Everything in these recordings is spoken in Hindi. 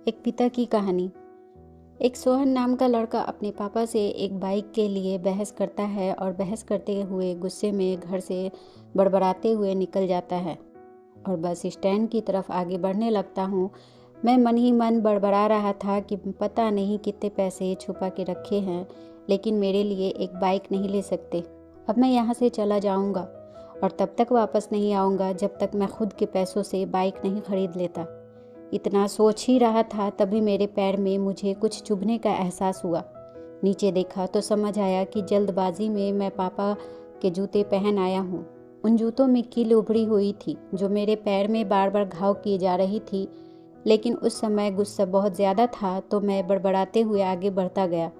एक पिता की कहानी। एक सोहन नाम का लड़का अपने पापा से एक बाइक के लिए बहस करता है और बहस करते हुए गुस्से में घर से बड़बड़ाते हुए निकल जाता है और बस स्टैंड की तरफ आगे बढ़ने लगता हूँ। मैं मन ही मन बड़बड़ा रहा था कि पता नहीं कितने पैसे छुपा के रखे हैं, लेकिन मेरे लिए एक बाइक नहीं ले सकते। अब मैं यहाँ से चला जाऊँगा और तब तक वापस नहीं आऊँगा जब तक मैं खुद के पैसों से बाइक नहीं खरीद लेता। इतना सोच ही रहा था तभी मेरे पैर में मुझे कुछ चुभने का एहसास हुआ। नीचे देखा तो समझ आया कि जल्दबाजी में मैं पापा के जूते पहन आया हूँ। उन जूतों में कील उभरी हुई थी जो मेरे पैर में बार बार घाव किए जा रही थी, लेकिन उस समय गुस्सा बहुत ज़्यादा था तो मैं बड़बड़ाते हुए आगे बढ़ता गया।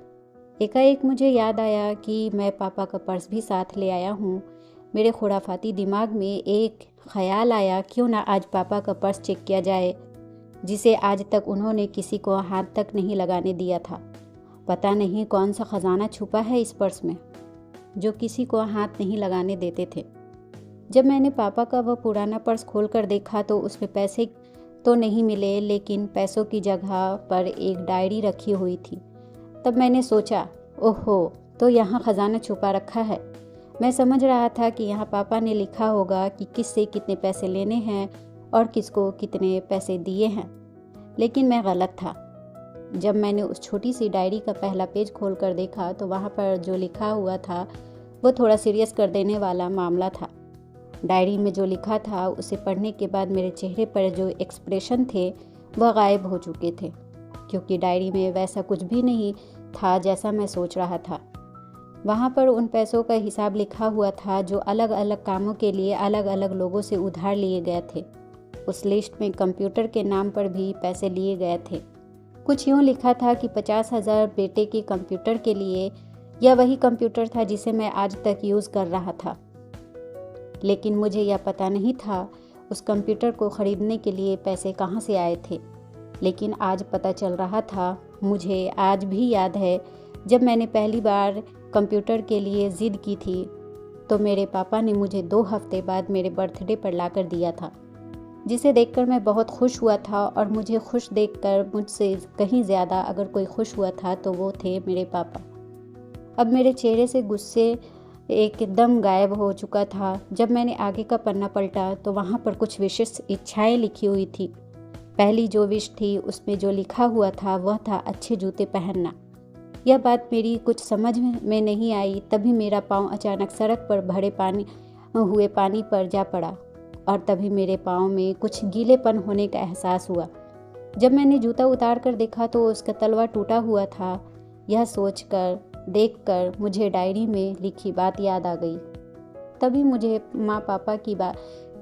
एकाएक मुझे याद आया कि मैं पापा का पर्स भी साथ ले आया हूँ। मेरे खुराफाती दिमाग में एक ख्याल आया, क्यों ना आज पापा का पर्स चेक किया जाए, जिसे आज तक उन्होंने किसी को हाथ तक नहीं लगाने दिया था। पता नहीं कौन सा खजाना छुपा है इस पर्स में जो किसी को हाथ नहीं लगाने देते थे। जब मैंने पापा का वह पुराना पर्स खोलकर देखा तो उसमें पैसे तो नहीं मिले, लेकिन पैसों की जगह पर एक डायरी रखी हुई थी। तब मैंने सोचा, ओहो, तो यहाँ खजाना छुपा रखा है। मैं समझ रहा था कि यहाँ पापा ने लिखा होगा कि किससे कितने पैसे लेने हैं और किसको कितने पैसे दिए हैं, लेकिन मैं गलत था। जब मैंने उस छोटी सी डायरी का पहला पेज खोलकर देखा तो वहाँ पर जो लिखा हुआ था वो थोड़ा सीरियस कर देने वाला मामला था। डायरी में जो लिखा था उसे पढ़ने के बाद मेरे चेहरे पर जो एक्सप्रेशन थे वह गायब हो चुके थे, क्योंकि डायरी में वैसा कुछ भी नहीं था जैसा मैं सोच रहा था। वहाँ पर उन पैसों का हिसाब लिखा हुआ था जो अलग अलग कामों के लिए अलग अलग लोगों से उधार लिए गए थे। उस लिस्ट में कंप्यूटर के नाम पर भी पैसे लिए गए थे। कुछ यूँ लिखा था कि 50,000 बेटे के कंप्यूटर के लिए। यह वही कंप्यूटर था जिसे मैं आज तक यूज़ कर रहा था, लेकिन मुझे यह पता नहीं था उस कंप्यूटर को ख़रीदने के लिए पैसे कहाँ से आए थे। लेकिन आज पता चल रहा था। मुझे आज भी याद है जब मैंने पहली बार कंप्यूटर के लिए ज़िद की थी तो मेरे पापा ने मुझे 2 हफ्ते बाद मेरे बर्थडे पर लाकर दिया था, जिसे देखकर मैं बहुत खुश हुआ था। और मुझे खुश देखकर मुझसे कहीं ज़्यादा अगर कोई खुश हुआ था तो वो थे मेरे पापा। अब मेरे चेहरे से गुस्से एकदम गायब हो चुका था। जब मैंने आगे का पन्ना पलटा तो वहाँ पर कुछ विशेष इच्छाएं लिखी हुई थी। पहली जो विश थी उसमें जो लिखा हुआ था वह था अच्छे जूते पहनना। यह बात मेरी कुछ समझ में नहीं आई। तभी मेरा पाँव अचानक सड़क पर भरे हुए पानी पर जा पड़ा और तभी मेरे पाँव में कुछ गीलेपन होने का एहसास हुआ। जब मैंने जूता उतार कर देखा तो उसका तलवा टूटा हुआ था। यह सोचकर देखकर मुझे डायरी में लिखी बात याद आ गई। तभी मुझे माँ पापा की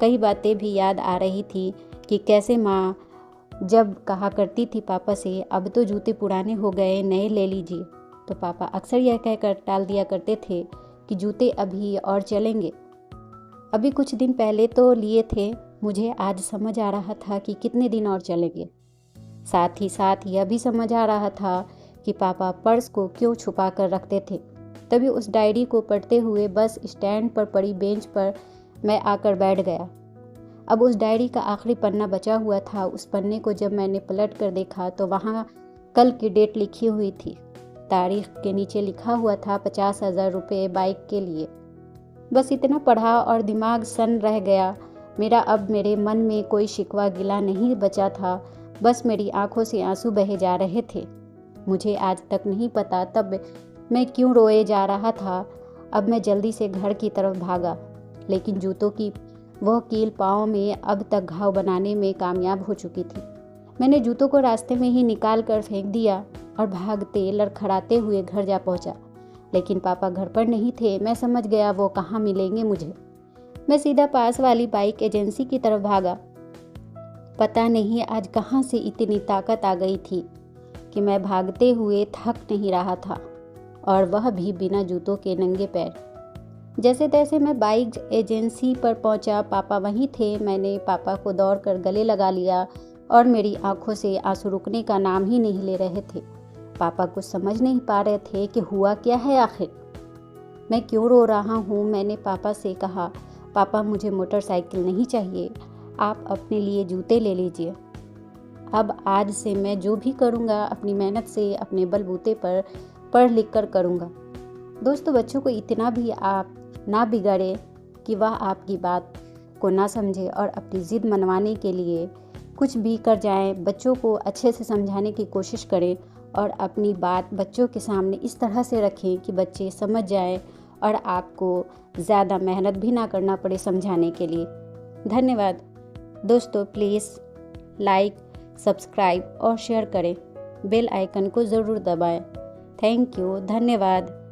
कई बातें भी याद आ रही थी कि कैसे माँ जब कहा करती थी पापा से, अब तो जूते पुराने हो गए, नए ले लीजिए, तो पापा अक्सर यह कहकर टाल दिया करते थे कि जूते अभी और चलेंगे, अभी कुछ दिन पहले तो लिए थे। मुझे आज समझ आ रहा था कि कितने दिन और चलेंगे। साथ ही साथ यह भी समझ आ रहा था कि पापा पर्स को क्यों छुपा कर रखते थे। तभी उस डायरी को पढ़ते हुए बस स्टैंड पर पड़ी बेंच पर मैं आकर बैठ गया। अब उस डायरी का आखिरी पन्ना बचा हुआ था। उस पन्ने को जब मैंने पलट कर देखा तो वहाँ कल की डेट लिखी हुई थी। तारीख के नीचे लिखा हुआ था 50,000 रुपये बाइक के लिए। बस इतना पढ़ा और दिमाग सन रह गया मेरा। अब मेरे मन में कोई शिकवा गिला नहीं बचा था, बस मेरी आंखों से आंसू बहे जा रहे थे। मुझे आज तक नहीं पता तब मैं क्यों रोए जा रहा था। अब मैं जल्दी से घर की तरफ भागा, लेकिन जूतों की वह कील पाँव में अब तक घाव बनाने में कामयाब हो चुकी थी। मैंने जूतों को रास्ते में ही निकाल कर फेंक दिया और भागते लड़खड़ाते हुए घर जा पहुंचा, लेकिन पापा घर पर नहीं थे। मैं समझ गया वो कहाँ मिलेंगे मुझे। मैं सीधा पास वाली बाइक एजेंसी की तरफ भागा। पता नहीं आज कहाँ से इतनी ताकत आ गई थी कि मैं भागते हुए थक नहीं रहा था, और वह भी बिना जूतों के नंगे पैर। जैसे तैसे मैं बाइक एजेंसी पर पहुंचा। पापा वहीं थे। मैंने पापा को दौड़कर गले लगा लिया और मेरी आंखों से आंसू रुकने का नाम ही नहीं ले रहे थे। पापा कुछ समझ नहीं पा रहे थे कि हुआ क्या है, आखिर मैं क्यों रो रहा हूँ। मैंने पापा से कहा, पापा मुझे मोटरसाइकिल नहीं चाहिए, आप अपने लिए जूते ले लीजिए। अब आज से मैं जो भी करूँगा अपनी मेहनत से, अपने बलबूते पर पढ़ लिख कर करूँगा। दोस्तों, बच्चों को इतना भी आप ना बिगाड़े कि वह आपकी बात को ना समझे और अपनी ज़िद मनवाने के लिए कुछ भी कर जाएं। बच्चों को अच्छे से समझाने की कोशिश करें और अपनी बात बच्चों के सामने इस तरह से रखें कि बच्चे समझ जाएं और आपको ज़्यादा मेहनत भी ना करना पड़े समझाने के लिए। धन्यवाद। दोस्तों, प्लीज़ लाइक, सब्सक्राइब और शेयर करें। बेल आइकन को ज़रूर दबाएं। Thank you. धन्यवाद।